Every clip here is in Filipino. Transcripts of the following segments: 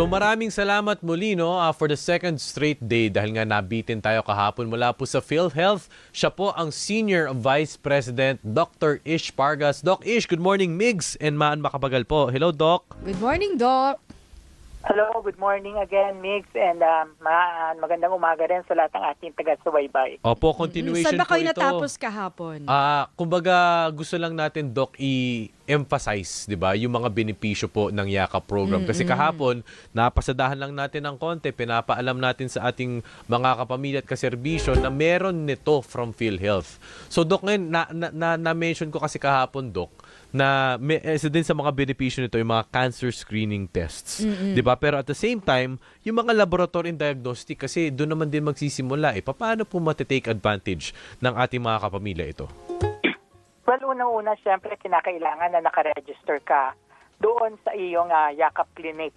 So maraming salamat muli for the second straight day dahil nga nabitin tayo kahapon mula po sa PhilHealth. Siya po ang Senior Vice President Dr. Ish Pargas. Doc Ish, good morning Migs and Maan Makabagal po. Hello Doc. Good morning, Doc. Hello, good morning again, Mix, and magandang umaga rin sa lahat ng ating taga-subaybay. Opo, continuation Saan ba kayo po ito. natapos kahapon? Kumbaga gusto lang natin Doc i-emphasize, 'di ba, yung mga benepisyo po ng Yakap program kasi kahapon napasadahan lang natin ng konti, pinapaalam natin sa ating mga kapamilya at kaserbisyo na meron nito from PhilHealth. So Doc, ngayon na-mention ko kasi kahapon Doc na isa din sa mga benepisyo nito yung mga cancer screening tests. 'Di ba? Pero at the same time, yung mga laboratory and diagnostic kasi doon naman din magsisimula paano po matitake advantage ng ating mga kapamilya ito? Well, unang-una, syempre, kinakailangan na nakaregister ka doon sa iyong Yakap Clinic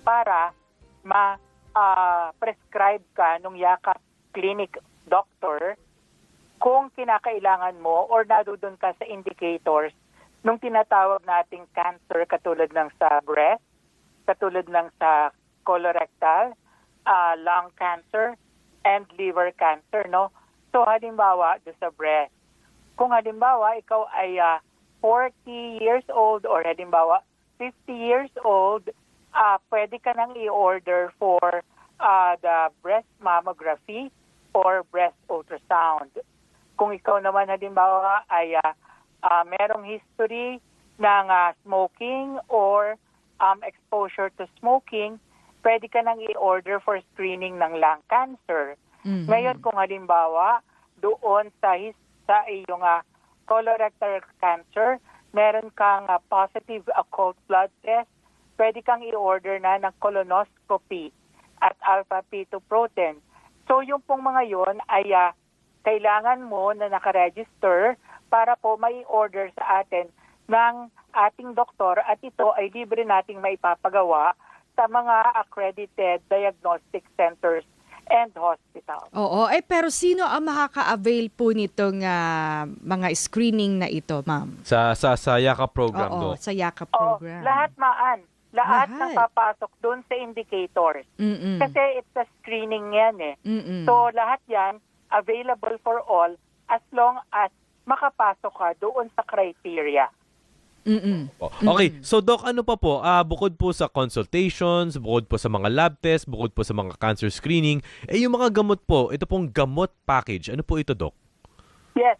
para ma-prescribe ka nung Yakap Clinic doctor kung kinakailangan mo or nadoon ka sa indicators nung tinatawag nating cancer katulad ng sa breast, katulad ng sa colorectal, lung cancer, and liver cancer, no? So, halimbawa, do sa breast. Kung halimbawa, ikaw ay 40 years old or halimbawa 50 years old, pwede ka nang i-order for the breast mammography or breast ultrasound. Kung ikaw naman halimbawa ay merong history ng smoking or exposure to smoking, pwede ka nang i-order for screening ng lung cancer. Ngayon, kung halimbawa, doon sa iyong colorectal cancer, meron kang positive occult blood test, pwede kang i-order na ng colonoscopy at alpha-fetoprotein. So, yung pong mga yon ay kailangan mo na nakaregister para po may order sa atin ng ating doktor at ito ay libre nating maipapagawa sa mga accredited diagnostic centers and hospitals. Oo, pero sino ang makaka-avail po nitong mga screening na ito, ma'am? Sa Yakap program, Oo, Doc. sa Yakap program. Lahat Lahat napapasok doon sa indicators. Kasi it's a screening yan So lahat yan available for all as long as makapasok ka doon sa criteria. Okay, so Doc, ano pa po? Bukod po sa consultations, bukod po sa mga lab tests, bukod po sa mga cancer screening, yung mga gamot po, ito pong gamot package, ano po ito, Doc? Yes.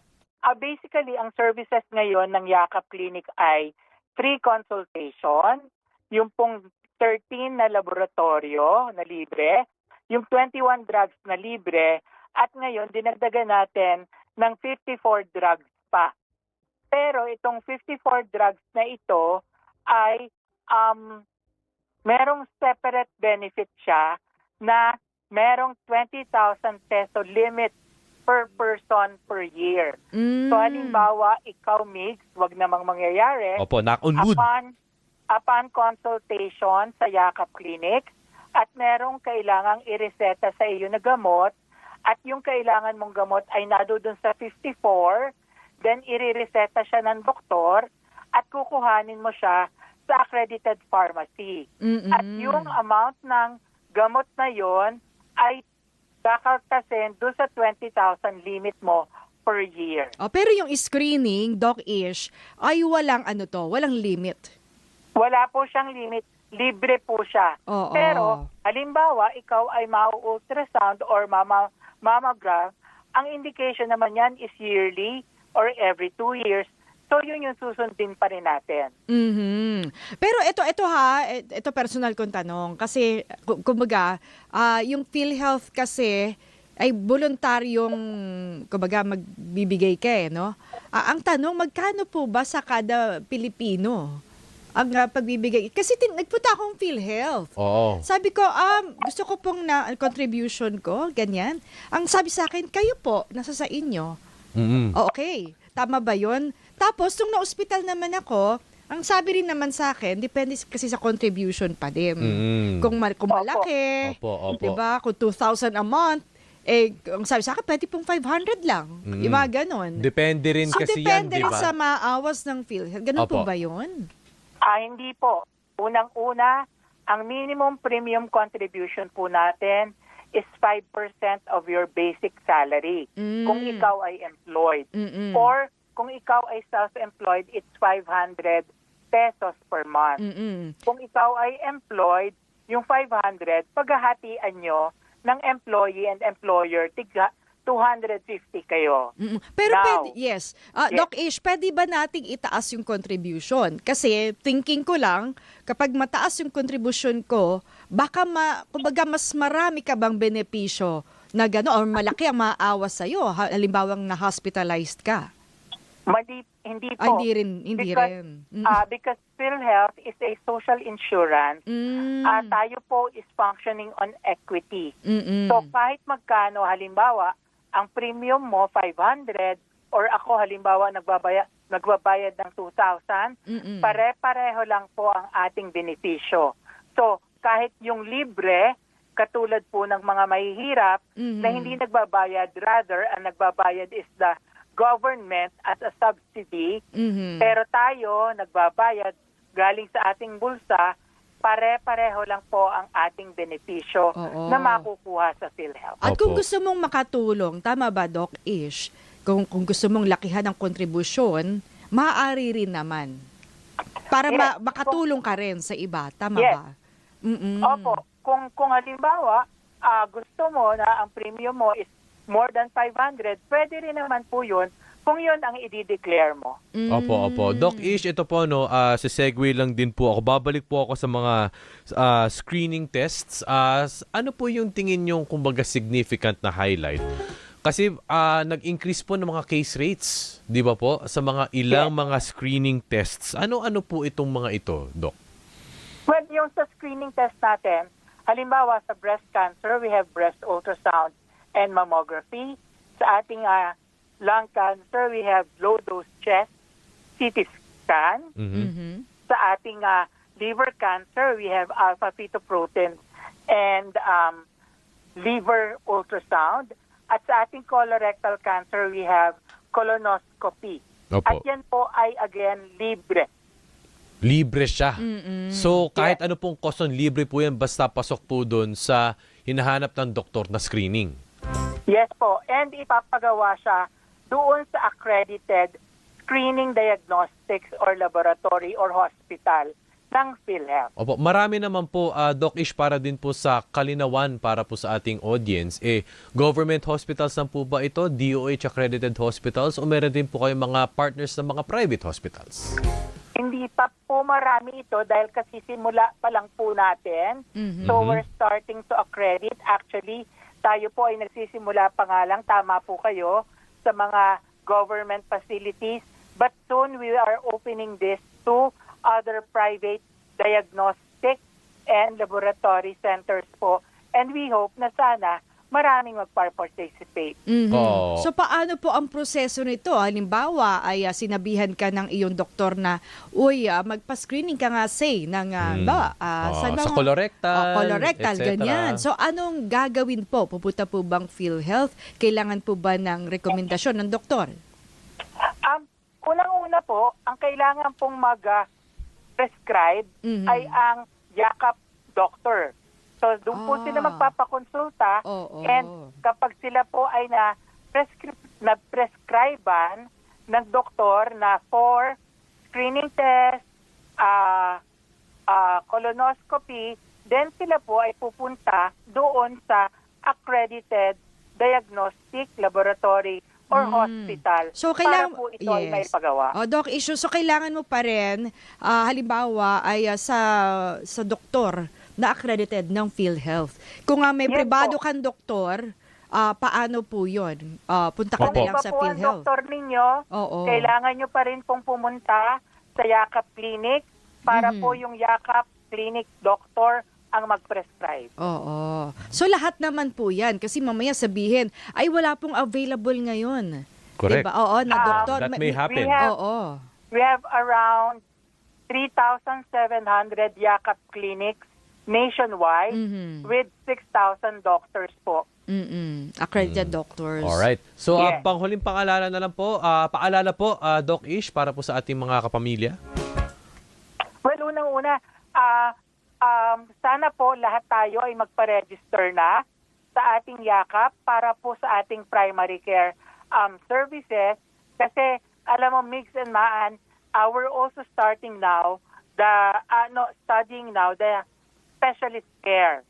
Basically, ang services ngayon ng Yakap Clinic ay free consultation, yung pong 13 na laboratorio na libre, yung 21 drugs na libre, at ngayon dinagdagan natin ng 54 drugs pa. Pero itong 54 drugs na ito ay merong separate benefit siya na merong 20,000 peso limit per person per year. So halimbawa, ikaw, Migs, wag namang mangyayari. Opo, knock on wood. Upon consultation sa Yakap Clinic at merong kailangang ireseta sa iyo na gamot at yung kailangan mong gamot ay nadoon sa 54, then irireseta siya ng doktor at kukuhanin mo siya sa accredited pharmacy. At yung amount ng gamot na yon ay kakaltasin doon sa 20,000 limit mo per year. Pero yung screening, Doc Ish, ay walang walang limit. Wala po siyang limit. Libre po siya. Pero, halimbawa, ikaw ay ma-ultrasound or mammogram, ang indication naman yan is yearly or every 2 years. So, yun yung susundin pa rin natin. Pero ito personal kong tanong. Kasi, kumbaga, yung PhilHealth kasi ay voluntaryong, kumbaga, magbibigay ka no? Ang tanong, magkano po ba sa kada Pilipino ang pagbibigay? Kasi nagpunta akong PhilHealth. Oo. Sabi ko, gusto ko pong contribution ko, ganyan. Ang sabi sa akin, kayo po, nasa sa inyo. Okay, tama ba yun? Tapos, nung na-hospital naman ako, ang sabi rin naman sa akin, depende kasi sa contribution pa din. Kung malaki, diba? Kung 2,000 a month, ang sabi sa akin, pwede pong 500 lang. Yung mga ganon. Depende rin kasi yan, depende rin sa maawas ng PhilHealth. Ganon po ba yun? Hindi po. Unang-una, ang minimum premium contribution po natin is 5% of your basic salary kung ikaw ay employed. Or kung ikaw ay self-employed, it's 500 pesos per month. Kung ikaw ay employed, yung 500, paghahatian nyo ng employee and employer, tiga 250 kayo. Pero Now, yes. Doc Ish, pwede ba nating itaas yung contribution? Kasi thinking ko lang, kapag mataas yung contribution ko, baka kumbaga mas marami ka bang benepisyo na gano'n or malaki ang maaawa sa'yo, halimbawang na-hospitalized ka. Hindi po. Hindi rin. Because PhilHealth is a social insurance. Tayo po is functioning on equity. So kahit magkano, halimbawa, ang premium mo 500 or ako halimbawa nagbabayad ng 2,000, pare-pareho lang po ang ating benepisyo. So kahit yung libre, katulad po ng mga mahihirap na hindi nagbabayad, rather ang nagbabayad is the government as a subsidy, pero tayo nagbabayad galing sa ating bulsa, pare-pareho lang po ang ating benepisyo na makukuha sa PhilHealth. At kung gusto mong makatulong, tama ba, Doc Ish? Kung gusto mong lakihan ng kontribusyon, maaari rin naman. Para makatulong ka rin sa iba, tama ba? Opo. Kung halimbawa, gusto mo na ang premium mo is more than 500, pwede rin naman po yun kung yun ang i-declare mo. Opo. Doc Ish, ito po, segue lang din po ako. Babalik po ako sa mga screening tests. Ano po yung tingin yung kumbaga significant na highlight? Kasi nag-increase po ng mga case rates, di ba po, sa mga ilang mga screening tests. Ano-ano po itong mga ito, Doc? Well, yung sa screening test natin, halimbawa sa breast cancer, we have breast ultrasound and mammography. Sa ating lung cancer, we have low-dose chest CT scan. Sa ating liver cancer, we have alpha-fetoprotein and liver ultrasound. At sa ating colorectal cancer, we have colonoscopy. At yan po ay, again, libre. Libre siya. So, kahit ano pong cost nun, libre po yan basta pasok po doon sa hinahanap ng doktor na screening. Yes po. And ipapagawa siya doon sa accredited screening diagnostics or laboratory or hospital ng PhilHealth. Opo, marami naman po, Doc Ish, para din po sa kalinawan para po sa ating audience. Government hospitals lang po ba ito? DOH accredited hospitals? O meron din po kayong mga partners ng mga private hospitals? Hindi pa po marami ito dahil kasi simula pa lang po natin. So we're starting to accredit. Actually, tayo po ay nagsisimula pa nga lang, tama po kayo, sa mga government facilities. But soon we are opening this to other private diagnostic and laboratory centers po. And we hope na sana maraming magpa-participate. So paano po ang proseso nito? Halimbawa ay sinabihan ka ng iyong doktor na, uy, magpa-screening ka nga ng sa colorectal, ganyan. So anong gagawin po? Pupunta po bang PhilHealth? Kailangan po ba ng rekomendasyon ng doktor? Unang-una po, ang kailangan pong mag-prescribe ay ang yakap doctor. So, doon po sila magpapakonsulta and kapag sila po ay na-prescribean ng doktor na for screening test, colonoscopy, then sila po ay pupunta doon sa accredited diagnostic laboratory or hospital so, para po ito ay may pagawa. Doc Issue, so kailangan mo pa rin, halimbawa ay sa doktor na accredited ng PhilHealth. Kung may pribado kang doktor, paano po yun? Punta ka na lang sa PhilHealth. Kung doktor ninyo, kailangan nyo pa rin pong pumunta sa Yakap Clinic para po yung Yakap Clinic doctor ang mag-prescribe. So lahat naman po yan. Kasi mamaya sabihin, ay wala pong available ngayon. Correct. Diba? Na doktor. That may happen. We have around 3,700 Yakap clinics nationwide with 6,000 doctors po. Accredited doctors. Alright. So, panghuling paalala na lang po, paalala po, Doc Ish, para po sa ating mga kapamilya. Well, unang-una, sana po lahat tayo ay magpa-register na sa ating yakap para po sa ating primary care services. Kasi alam mo, Mix and Maan, we're also studying now the specialist care.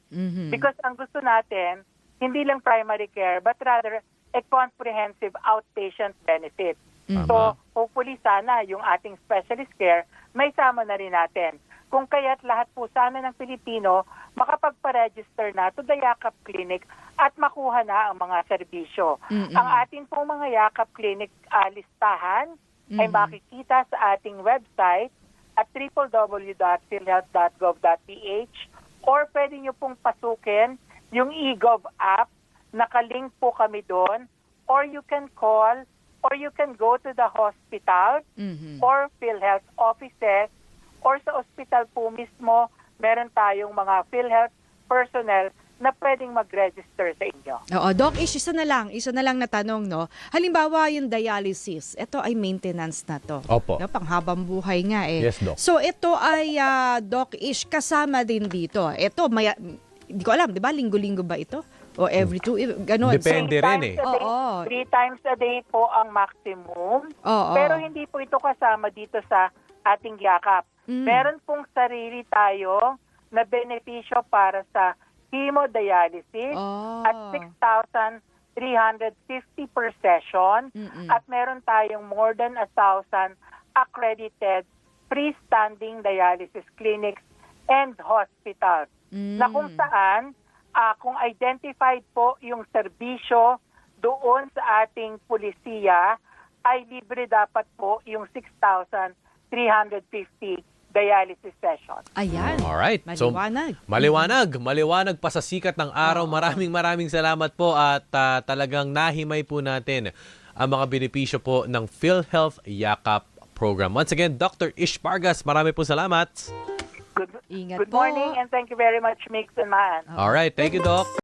Because ang gusto natin, hindi lang primary care, but rather a comprehensive outpatient benefit. So, hopefully sana yung ating specialist care, may sama na rin natin. Kung kaya't lahat po sana ng Pilipino makapagpa-register na to the Yakap Clinic at makuha na ang mga serbisyo. Ang ating pong mga Yakap Clinic listahan ay makikita sa ating website at www.philhealth.gov.ph or pwede nyo pong pasukin yung eGov app, nakalink po kami doon, or you can call or you can go to the hospital or PhilHealth offices or sa hospital po mismo, meron tayong mga PhilHealth personnel na pwedeng mag-register sa inyo. Oo, Doc, isa na lang na tanong, no? Halimbawa, yung dialysis, ito ay maintenance na to. Opo. No, panghabang buhay nga eh. Yes, Doc. So, ito ay, Doc Ish, kasama din dito. Ito, hindi ko alam, di ba? Linggo-linggo ba ito? O every 2, gano'n. Depende rin eh. 3 times a day po ang maximum. Oo. Pero hindi po ito kasama dito sa ating yakap. Meron pong sarili tayo na benepisyo para sa hemodialysis at 6,350 per session. At meron tayong more than 1,000 accredited freestanding dialysis clinics and hospitals na kung saan kung identified po yung serbisyo doon sa ating pulisiya, ay libre dapat po yung 6,350 dialysis session. Ayan. Alright. Maliwanag. So, maliwanag pa sa sikat ng araw. Maraming salamat po at talagang nahimay po natin ang mga benepisyo po ng PhilHealth Yakap Program. Once again, Dr. Ish Vargas, marami po salamat. Ingat Good po. morning and thank you very much, Mix and Maan. Alright, thank you, Doc.